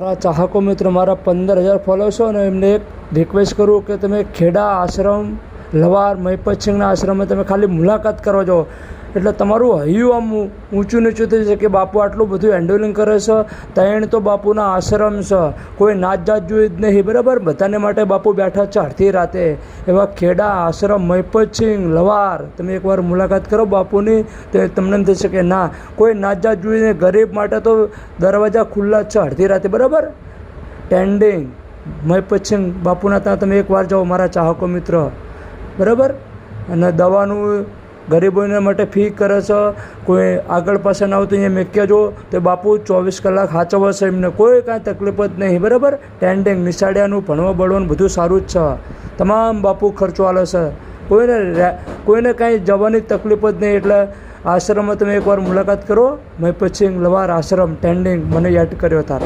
મારા ચાહકો મિત્રો, મારા 15,000 ફોલોઅર્સ છો અને એમને એક રિક્વેસ્ટ કરું કે તમે ખેડા આશ્રમ લવાર મહિપતસિંહના આશ્રમે તમે ખાલી મુલાકાત કરવા જાઓ એટલે તમારું હૈયું આમ ઊંચું નીચું થઈ જશે કે બાપુ આટલું બધું હેન્ડલિંગ કરે છે. ત્રણ તો બાપુના આશ્રમ છે, કોઈ નાત જાત જોઈ જ નહીં, બરાબર. બધાને માટે બાપુ બેઠા છે અડધી રાતે. એવા ખેડા આશ્રમ મહિપતસિંહ લવાર તમે એકવાર મુલાકાત કરો બાપુની, તો તમને એમ થશે કે ના, કોઈ નાત જાત જોઈને ગરીબ માટે તો દરવાજા ખુલ્લા જ છે અડધી રાતે, બરાબર. ટેન્ડિંગ મહિપતસિંહ બાપુના ત્યાં તમે એકવાર જાઓ મારા ચાહકો મિત્ર, બરાબર. અને દવાનું ગરીબોને માટે ફી કરે છે. કોઈ આગળ પાછળ ના આવતું અહીંયા મેક્યા જો તો બાપુ 24 કલાક સાચવે છે, એમને કોઈ કાંઈ તકલીફ જ નહીં, બરાબર. ટેન્ડિંગ નિશાળિયાનું ભણવા ભણવાનું બધું સારું જ છે. તમામ બાપુ ખર્ચો આલે છે, કોઈને કાંઈ જવાની તકલીફ જ નહીં. એટલે આશ્રમમાં તમે એકવાર મુલાકાત કરો, મહિપતસિંહ લવાર આશ્રમ ટેન્ડિંગ, મને યાદ કર્યો તાર.